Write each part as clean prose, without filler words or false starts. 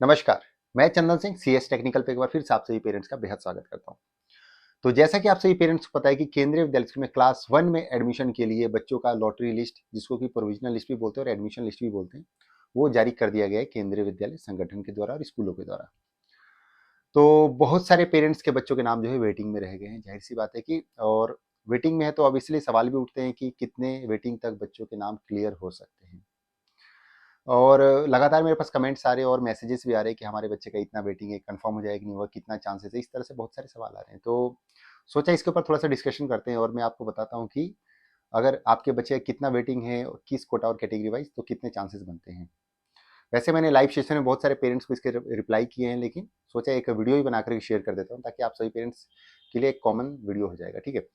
नमस्कार। मैं Chandan Singh CS technical पे एक बार फिर से आप सभी पेरेंट्स का बेहद स्वागत करता हूं। तो जैसा कि आप सभी पेरेंट्स को पता है कि केंद्रीय विद्यालय स्कूल में क्लास 1 में एडमिशन के लिए बच्चों का लॉटरी लिस्ट, जिसको कि प्रोविजनल लिस्ट भी बोलते हैं और एडमिशन लिस्ट भी बोलते हैं, वो जारी कर दिया गया है केंद्रीय विद्यालय संगठन के द्वारा और स्कूलों के द्वारा। तो बहुत सारे पेरेंट्स के बच्चों के नाम जो है वेटिंग में रह गए हैं, जाहिर सी बात है कि और वेटिंग में है तो अब इसलिए सवाल भी उठते हैं कि कितने वेटिंग तक बच्चों के नाम क्लियर हो सकते हैं। और लगातार मेरे पास कमेंट्स आ रहे हैं और मैसेजेस भी आ रहे हैं कि हमारे बच्चे का इतना वेटिंग है, कंफर्म हो जाएगा कि नहीं होगा, कितना चांसेस है, इस तरह से बहुत सारे सवाल आ रहे हैं। तो सोचा इसके ऊपर थोड़ा सा डिस्कशन करते हैं और मैं आपको बताता हूँ कि अगर आपके बच्चे का कितना वेटिंग है और किस कोटा और कैटेगरी वाइज तो कितने चांसेस बनते हैं। वैसे मैंने लाइव सेशन में बहुत सारे पेरेंट्स को इसके रिप्लाई किए हैं, लेकिन सोचा एक वीडियो ही बना करके शेयर कर देता हूँ ताकि आप सभी पेरेंट्स के लिए एक कॉमन वीडियो हो जाएगा। ठीक है,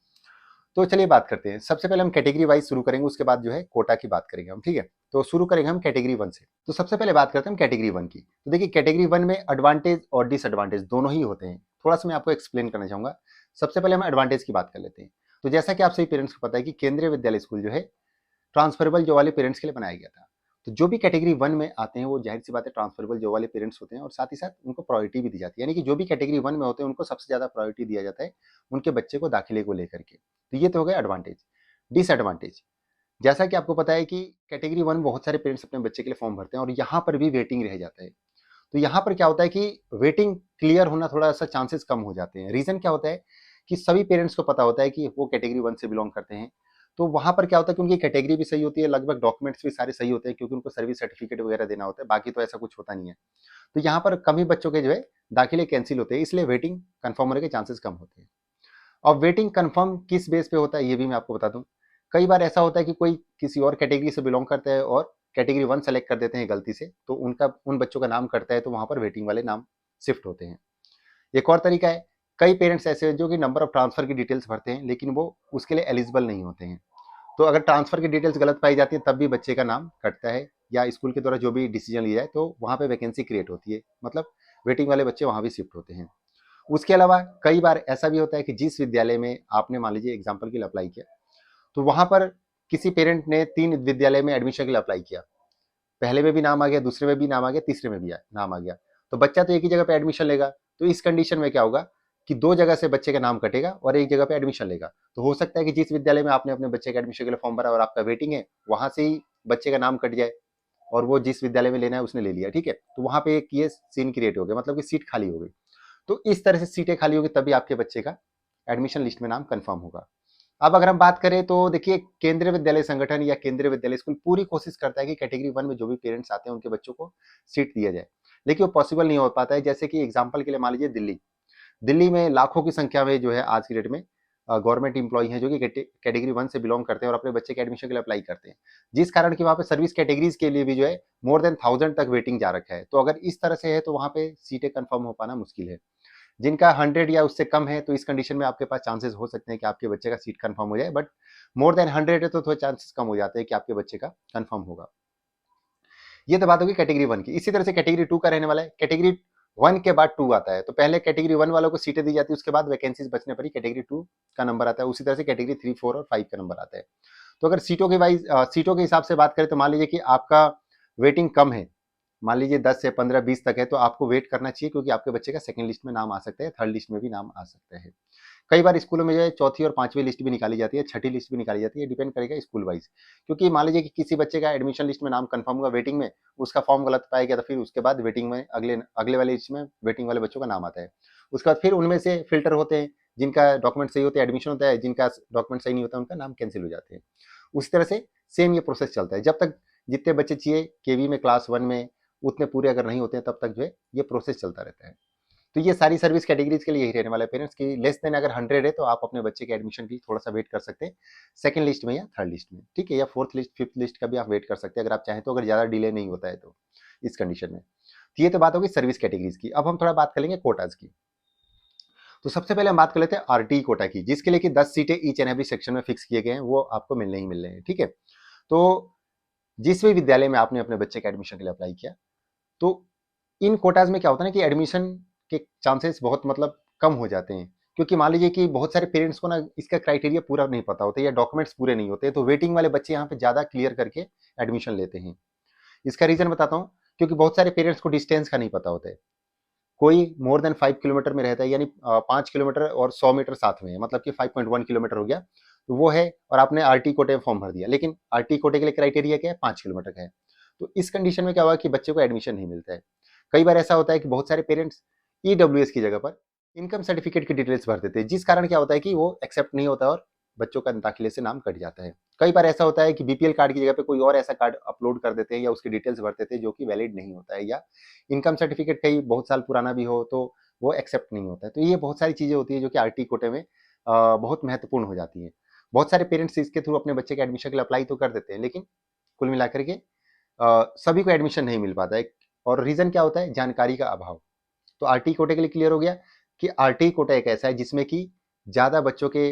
तो चलिए बात करते हैं। सबसे पहले हम कैटेगरी वाइज शुरू करेंगे, उसके बाद जो है कोटा की बात करेंगे हम। ठीक है, तो शुरू करेंगे हम कैटेगरी 1 से। तो सबसे पहले बात करते हैं हम कैटेगरी 1 की। तो देखिए कैटेगरी 1 में एडवांटेज और डिसएडवांटेज दोनों ही होते हैं। थोड़ा सा मैं आपको एक्सप्लेन करना चाहूंगा। सबसे पहले हम एडवांटेज की बात कर लेते हैं। तो जैसा कि आप सभी पेरेंट्स को पता है कि केंद्रीय विद्यालय स्कूल जो है ट्रांसफरेबल जो वाले पेरेंट्स के लिए बनाया गया था। तो जो भी कैटेगरी 1 में आते हैं वो जाहिर सी बात है ट्रांसफरेबल जो वाले पेरेंट्स होते हैं और साथ ही साथ उनको प्रायोरिटी भी दी जाती है। यानी कि जो भी कैटेगरी 1 में होते हैं उनको सबसे ज़्यादा प्रायोरिटी दिया जाता है उनके बच्चे को दाखिले को लेकर के। तो ये तो हो गया एडवांटेज। डिसएडवांटेज, जैसा कि आपको पता है कि कैटेगरी 1 बहुत सारे पेरेंट्स अपने बच्चे के लिए फॉर्म भरते हैं और यहाँ पर भी वेटिंग रह जाता है। तो यहाँ पर क्या होता है कि वेटिंग क्लियर होना थोड़ा सा चांसेस कम हो जाते हैं। रीजन क्या होता है कि सभी पेरेंट्स को पता होता है कि वो कैटेगरी 1 से बिलोंग करते हैं। तो वहां पर क्या होता है कि उनकी कैटेगरी भी सही होती है, लगभग डॉक्यूमेंट्स भी सारे सही होते हैं क्योंकि उनको सर्विस सर्टिफिकेट वगैरह देना होता है, बाकी तो ऐसा कुछ होता नहीं है। तो यहाँ पर कम ही बच्चों के जो है दाखिले कैंसिल होते हैं, इसलिए वेटिंग कंफर्म होने के चांसेस कम होते हैं। और वेटिंग कंफर्म किस बेस पे होता है ये भी मैं आपको बता दूं। कई बार ऐसा होता है कि कोई किसी और कैटेगरी से बिलोंग करता है और कैटेगरी 1 सेलेक्ट कर देते हैं गलती से, तो उनका उन बच्चों का नाम कटता है तो वहां पर वेटिंग वाले नाम शिफ्ट होते हैं। एक और तरीका है, कई पेरेंट्स ऐसे हैं जो कि नंबर ऑफ ट्रांसफर की डिटेल्स भरते हैं लेकिन वो उसके लिए एलिजिबल नहीं होते हैं। तो अगर ट्रांसफर की डिटेल्स गलत पाई जाती है तब भी बच्चे का नाम कटता है, या स्कूल के द्वारा जो भी डिसीजन लिया जाए तो वहां पे वैकेंसी क्रिएट होती है, मतलब वेटिंग वाले बच्चे वहां भी शिफ्ट होते हैं। उसके अलावा कई बार ऐसा भी होता है कि जिस विद्यालय में आपने मान लीजिए एग्जाम्पल के लिए अप्लाई किया, तो वहां पर किसी पेरेंट ने 3 विद्यालय में एडमिशन के लिए अप्लाई किया, पहले में भी नाम आ गया, दूसरे में भी नाम आ गया, तीसरे में भी नाम आ गया, तो बच्चा तो एक ही जगह पे एडमिशन लेगा। तो इस कंडीशन में क्या होगा कि 2 जगह से बच्चे का नाम कटेगा और एक जगह पे एडमिशन लेगा। तो हो सकता है कि जिस विद्यालय में आपने अपने बच्चे के एडमिशन के लिए फॉर्म भरा और आपका वेटिंग है, वहां से ही बच्चे का नाम कट जाए और वो जिस विद्यालय में लेना है उसने ले लिया। ठीक है, तो वहां पे एक ये सीन क्रिएट हो गया, मतलब कि सीट खाली हो गई। तो इस तरह से सीटें खाली होगी तभी आपके बच्चे का एडमिशन लिस्ट में नाम कंफर्म होगा। अब अगर हम बात करें तो देखिए केंद्रीय विद्यालय संगठन या केंद्रीय विद्यालय स्कूल पूरी कोशिश करता है कि कैटेगरी 1 में जो भी पेरेंट्स आते हैं उनके बच्चों को सीट दिया जाए, लेकिन वो पॉसिबल नहीं हो पाता है। जैसे कि एग्जांपल के लिए मान लीजिए दिल्ली, दिल्ली में लाखों की संख्या में जो है आज की डेट में गवर्नमेंट इंप्लॉई हैं जो कि कैटेगरी 1 से बिलोंग करते हैं और अपने बच्चे के एडमिशन के लिए अप्लाई करते हैं, जिस कारण कि वहाँ पे सर्विस कैटेगरीज के लिए भी जो है मोर देन 1000 तक वेटिंग जा रखा है। तो अगर इस तरह से है तो वहाँ पे सीटें कंफर्म हो पाना मुश्किल है। जिनका 100 या उससे कम है तो इस कंडीशन में आपके पास चांसेस हो सकते हैं कि आपके बच्चे का सीट कंफर्म हो जाए, बट मोर देन 100 है तो थोड़े चांसेस कम हो जाते हैं कि आपके बच्चे का कंफर्म होगा। ये तो बात होगी कैटेगरी 1 की। इसी तरह से कैटेगरी 2 का रहने वाला है। कैटेगरी 1 के बाद 2 आता है, तो पहले कैटेगरी 1 वालों को सीटें दी जाती है, उसके बाद वैकेंसीज बचने पर ही कैटेगरी 2 का नंबर आता है। उसी तरह से कैटेगरी 3, 4 और 5 का नंबर आता है। तो अगर सीटों के हिसाब से बात करें तो मान लीजिए कि आपका वेटिंग कम है, मान लीजिए 10 से 15, 20 तक है, तो आपको वेट करना चाहिए क्योंकि आपके बच्चे का सेकंड लिस्ट में नाम आ सकता है, थर्ड लिस्ट में भी नाम आ सकता है। कई बार स्कूलों में जो है चौथी और पांचवी लिस्ट भी निकाली जाती है, छठी लिस्ट भी निकाली जाती है, डिपेंड करेगा स्कूल वाइज। क्योंकि मान लीजिए कि किसी बच्चे का एडमिशन लिस्ट में नाम कंफर्म हुआ वेटिंग में, उसका फॉर्म गलत पाया गया, तो फिर उसके बाद वेटिंग में अगले अगले वाले लिस्ट में वेटिंग वाले बच्चों का नाम आता है। उसके बाद फिर उनमें से फिल्टर होते हैं, जिनका डॉक्यूमेंट सही होता है एडमिशन होता है, जिनका डॉक्यूमेंट सही नहीं होता उनका नाम कैंसिल हो जाते हैं। उस तरह से सेम ये प्रोसेस चलता है जब तक जितने बच्चे चाहिए केवी में क्लास 1 में उतने पूरे अगर नहीं होते हैं तब तक जो है ये प्रोसेस चलता रहता है। तो ये सारी सर्विस कैटेगरीज के लिए यही रहने वाला है पेरेंट्स की। लेस देन अगर 100 है तो आप अपने बच्चे के एडमिशन की थोड़ा सा वेट कर सकते हैं सेकंड लिस्ट में या थर्ड लिस्ट में। ठीक है, या फोर्थ लिस्ट, फिफ्थ लिस्ट का भी आप वेट कर सकते हैं अगर आप चाहें तो, अगर ज़्यादा डिले नहीं होता है तो इस कंडीशन में। तो ये तो बात होगी सर्विस कैटेगरीज की। अब हम थोड़ा बात कर लेंगे कोटाज की। तो सबसे पहले हम बात कर लेते हैं आरटी कोटा की, जिसके लिए कि 10 सीटें ईच एंड एवरी सेक्शन में फिक्स किए गए हैं, वो आपको मिलने ही मिल रहे हैं। ठीक है, तो जिस भी विद्यालय में आपने अपने बच्चे के एडमिशन के लिए अप्लाई किया, तो इन कोटाज में क्या होता है ना कि एडमिशन के चांसेस बहुत मतलब कम हो जाते हैं, क्योंकि मान लीजिए कि बहुत सारे पेरेंट्स को ना इसका क्राइटेरिया पूरा नहीं पता होता या डॉक्यूमेंट्स पूरे नहीं होते, तो वेटिंग वाले बच्चे यहाँ पे ज़्यादा क्लियर करके एडमिशन लेते हैं। इसका रीज़न बताता हूँ क्योंकि बहुत सारे पेरेंट्स को डिस्टेंस का नहीं पता होता है। कोई मोर देन 5 किलोमीटर में रहता है, यानी 5 किलोमीटर और 100 मीटर साथ में है, मतलब कि 5.1 किलोमीटर हो गया, तो वो है, और आपने आरटी कोटे में फॉर्म भर दिया, लेकिन आरटी कोटे के लिए क्राइटेरिया क्या है, 5 किलोमीटर का है। तो इस कंडीशन में क्या हुआ कि बच्चे को एडमिशन नहीं मिलता है। कई बार ऐसा होता है कि बहुत सारे पेरेंट्स ईडब्ल्यूएस की जगह पर इनकम सर्टिफिकेट की डिटेल्स भर देते हैं, जिस कारण क्या होता है कि वो एक्सेप्ट नहीं होता और बच्चों का दाखिले से नाम कट जाता है। कई बार ऐसा होता है कि बीपीएल कार्ड की जगह पे कोई और ऐसा कार्ड अपलोड कर देते हैं या उसकी डिटेल्स भर देते हैं जो कि वैलिड नहीं होता है, या इनकम सर्टिफिकेट कई बहुत साल पुराना भी हो तो वो एक्सेप्ट नहीं होता है। तो ये बहुत सारी चीज़ें होती है जो कि आरटी कोटे में बहुत महत्वपूर्ण हो जाती हैं। बहुत सारे पेरेंट्स इसके थ्रू अपने बच्चे के एडमिशन के लिए अप्लाई तो कर देते हैं, लेकिन कुल मिलाकर के सभी को एडमिशन नहीं मिल पाता है। और रीज़न क्या होता है, जानकारी का अभाव। तो आरटी कोटे के लिए क्लियर हो गया कि आरटी कोटा एक ऐसा है जिसमें कि ज़्यादा बच्चों के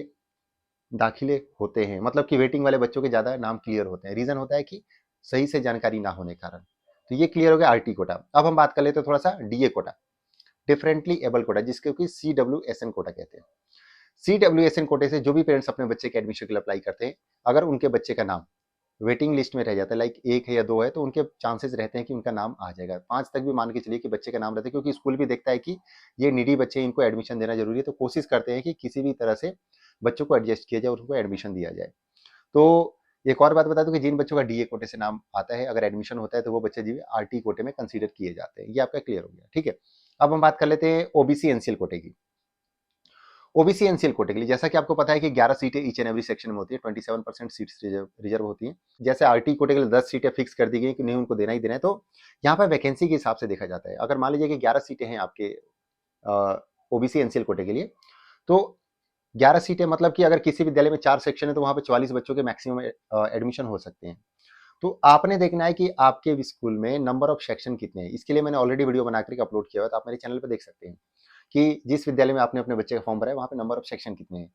दाखिले होते हैं, मतलब कि वेटिंग वाले बच्चों के ज़्यादा नाम क्लियर होते हैं। रीज़न होता है कि सही से जानकारी ना होने के कारण। तो ये क्लियर हो गया आरटी कोटा। अब हम बात कर लेते हैं थोड़ा सा DA quota, differently abled quota, जिसको कि CWSN कोटा कहते हैं। CWSN कोटे से जो भी पेरेंट्स अपने बच्चे के एडमिशन के लिए अप्लाई करते हैं, अगर उनके बच्चे का नाम वेटिंग लिस्ट में रह जाता है, लाइक 1 है या 2 है, तो उनके चांसेस रहते हैं कि उनका नाम आ जाएगा। 5 तक भी मान के चलिए कि बच्चे का नाम रहता है, क्योंकि स्कूल भी देखता है कि ये नीडी बच्चे हैं, इनको एडमिशन देना ज़रूरी है, तो कोशिश करते हैं कि किसी भी तरह से बच्चों को एडजस्ट किया जाए और उनको एडमिशन दिया जाए। तो एक और बात बता दूं कि जिन बच्चों का डीए कोटे से नाम आता है, अगर एडमिशन होता है तो वो बच्चे जी आरटी कोटे में कंसीडर किए जाते हैं। ये आपका क्लियर हो गया, ठीक है। अब हम बात कर लेते हैं ओबीसी एनसीएल कोटे की। ओबीसी एनसीएल कोटे के लिए जैसा कि आपको पता है कि 11 सीटें ईच एंड एवरी सेक्शन में होती है, 27% सीट्स रिजर्व होती हैं। जैसे आरटी कोटे के लिए 10 सीटें फिक्स कर दी गई कि नहीं, उनको देना ही देना है। तो यहाँ पर वैकेंसी के हिसाब से देखा जाता है। अगर मान लीजिए कि 11 सीटें हैं आपके ओबीसी एनसीएल कोटे के लिए, तो 11 सीटें मतलब कि अगर किसी विद्यालय में 4 सेक्शन है तो वहां पे 44 बच्चों के मैक्सिमम एडमिशन हो सकते हैं। तो आपने देखना है कि आपके स्कूल में नंबर ऑफ सेक्शन कितने हैं। इसके लिए मैंने ऑलरेडी वीडियो बना करके अपलोड किया हुआ है, तो आप मेरे चैनल पर देख सकते हैं कि जिस विद्यालय में आपने अपने बच्चे का फॉर्म भरा है वहाँ पे नंबर ऑफ सेक्शन कितने हैं।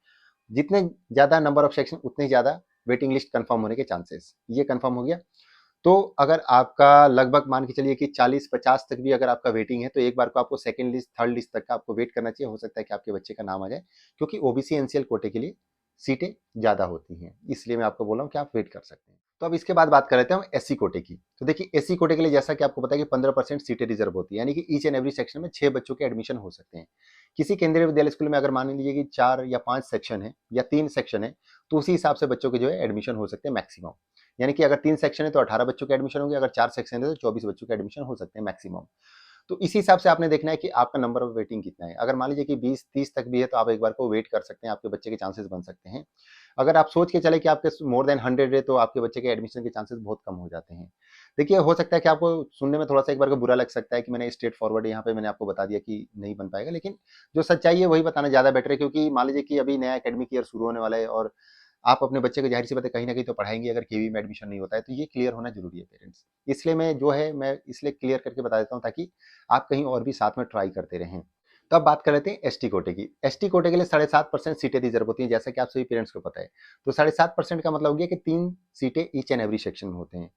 जितने ज़्यादा नंबर ऑफ सेक्शन उतने ज़्यादा वेटिंग लिस्ट कंफर्म होने के चांसेस। ये कंफर्म हो गया। तो अगर आपका लगभग मान के चलिए कि 40-50 तक भी अगर आपका वेटिंग है, तो एक बार को आपको सेकंड लिस्ट, थर्ड लिस्ट तक का आपको वेट करना चाहिए। हो सकता है कि आपके बच्चे का नाम आ जाए, क्योंकि ओबीसी एनसीएल कोटे के लिए सीटें ज़्यादा होती हैं। इसलिए मैं आपको बोल रहा हूँ कि आप वेट कर सकते हैं। तो अब इसके बाद बात कर लेते हैं हम एससी कोटे की। तो देखिए एससी कोटे के लिए जैसा कि आपको पता है कि 15% सीटें रिजर्व होती है, यानी कि ईच एंड एवरी सेक्शन में 6 बच्चों के एडमिशन हो सकते हैं। किसी केंद्रीय विद्यालय स्कूल में अगर मान लीजिए कि 4 या 5 सेक्शन है या 3 सेक्शन है, तो उसी हिसाब से बच्चों के जो है एडमिशन हो सकते हैं मैक्सिमम। यानी कि अगर 3 सेक्शन है तो 18 बच्चों के एडमिशन होंगे, अगर 4 सेक्शन है तो 24 बच्चों के एडमिशन हो सकते हैं मैक्सिमम। तो इसी हिसाब से आपने देखना है कि आपका नंबर ऑफ वेटिंग कितना है। अगर मान लीजिए कि 20-30 तक भी है तो आप एक बार को वेट कर सकते हैं, आपके बच्चे के चांसेस बन सकते हैं। अगर आप सोच के चले कि आपके मोर देन 100 है तो आपके बच्चे के एडमिशन के चांसेस बहुत कम हो जाते हैं। देखिए हो सकता है कि आपको सुनने में थोड़ा सा एक बार को बुरा लग सकता है कि मैंने स्ट्रेट फॉरवर्ड यहाँ पे मैंने आपको बता दिया कि नहीं बन पाएगा, लेकिन जो सच्चाई है वही बताना ज़्यादा बेटर है। क्योंकि मान लीजिए कि अभी नया एकेडमिक ईयर शुरू होने वाला है और आप अपने बच्चे को ज़ाहिर-सी बात है कहीं न कहीं तो पढ़ाएँगे, अगर केवी में एडमिशन नहीं होता है, तो ये क्लियर होना ज़रूरी है पेरेंट्स। इसलिए मैं जो है मैं इसलिए क्लियर करके बता देता हूँ ताकि आप कहीं और भी साथ में ट्राई करते रहें। तो अब बात कर लेते हैं एसटी कोटे की। एसटी कोटे के लिए 7.5% सीटें रिजर्व होती हैं, जैसा कि आप सभी पेरेंट्स को पता है। तो 7.5% का मतलब हो गया कि 3 सीटें ईच एंड एवरी सेक्शन में होते हैं।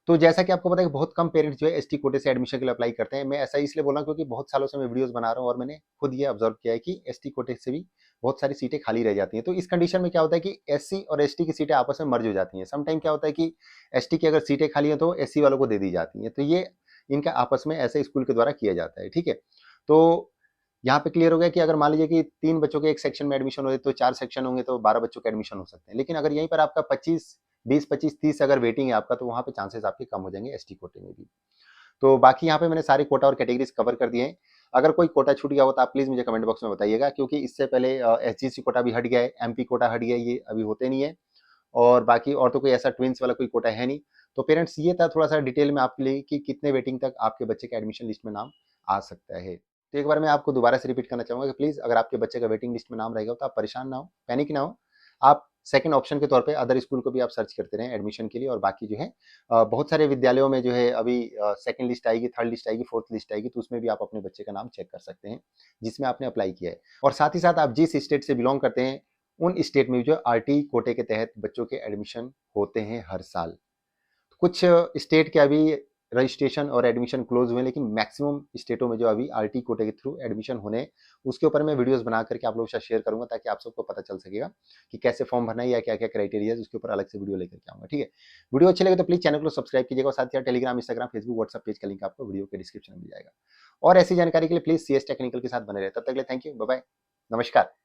तो जैसा कि आपको पता है कि बहुत कम पेरेंट्स जो है एसटी कोटे से एडमिशन के लिए अप्लाई करते हैं। मैं ऐसा इसलिए बोल रहा हूँ क्योंकि बहुत सालों से मैं वीडियोस बना रहा हूँ और मैंने खुद ये ऑब्जर्व किया है कि एसटी कोटे से भी बहुत सारी सीटें खाली रह जाती हैं। तो इस कंडीशन में क्या होता है कि एससी और एसटी की सीटें आपस में मर्ज हो जाती हैं। सम टाइम क्या होता है कि एसटी की अगर सीटें खाली हैं तो एससी वालों को दे दी जाती हैं। तो ये इनका आपस में ऐसे स्कूल के द्वारा किया जाता है, ठीक है। तो यहाँ पे क्लियर हो गया कि अगर मान लीजिए कि 3 बच्चों के एक सेक्शन में एडमिशन हो तो 4 सेक्शन होंगे तो 12 बच्चों के एडमिशन हो सकते हैं। लेकिन अगर यहीं पर आपका 20-25-30 अगर वेटिंग है आपका, तो वहाँ पे चांसेस आपके कम हो जाएंगे एसटी कोटे में भी। तो बाकी यहाँ पे मैंने सारे कोटा और कैटेगरीज कवर कर दिए हैं। अगर कोई कोटा छूट गया हो तो आप प्लीज मुझे कमेंट बॉक्स में बताइएगा, क्योंकि इससे पहले एसजीसी कोटा भी हट गया है, एमपी कोटा हट गया है, ये अभी होते नहीं है। और बाकी और तो कोई ऐसा ट्विंस वाला कोई कोटा है नहीं। तो पेरेंट्स ये था थोड़ा सा डिटेल में आपके लिए कि कितने वेटिंग तक आपके बच्चे के एडमिशन लिस्ट में नाम आ सकता है। तो एक बार मैं आपको दोबारा से रिपीट करना चाहूंगा कि प्लीज अगर आपके बच्चे का वेटिंग लिस्ट में नाम रहेगा तो आप परेशान ना हो, पैनिक ना हो। आप सेकंड ऑप्शन के तौर पे अदर स्कूल को भी आप सर्च करते रहें एडमिशन के लिए। और बाकी जो है बहुत सारे विद्यालयों में जो है अभी सेकंड लिस्ट आएगी, थर्ड लिस्ट आएगी, फोर्थ लिस्ट आएगी, तो उसमें भी आप अपने बच्चे का नाम चेक कर सकते हैं जिसमें आपने अप्लाई किया है। और साथ ही साथ आप जिस स्टेट से बिलोंग करते हैं उन स्टेट में जो आरटी कोटे के तहत बच्चों के एडमिशन होते हैं हर साल। कुछ स्टेट के अभी रजिस्ट्रेशन और एडमिशन क्लोज हुए, लेकिन मैक्सिमम स्टेटों में जो अभी आरटी कोटे के थ्रू एडमिशन होने, उसके ऊपर मैं वीडियोस बना करके आप लोगों के साथ शेयर करूंगा, ताकि आप सबको पता चल सकेगा कि कैसे फॉर्म भरना है या क्या क्या क्राइटेरिया है, उसके ऊपर अलग से वीडियो लेकर के आऊंगा। ठीक है, वीडियो अच्छी लगे तो प्लीज चैनल को सब्सक्राइब कीजिएगा, और साथ ही Telegram, Instagram, Facebook, WhatsApp page का लिंक आपको वीडियो के डिस्क्रिप्शन में मिल जाएगा। और ऐसी जानकारी के लिए प्लीज CS टेक्निकल के साथ बने रहे। तब तक के लिए थैंक यू, बाय बाय, नमस्कार।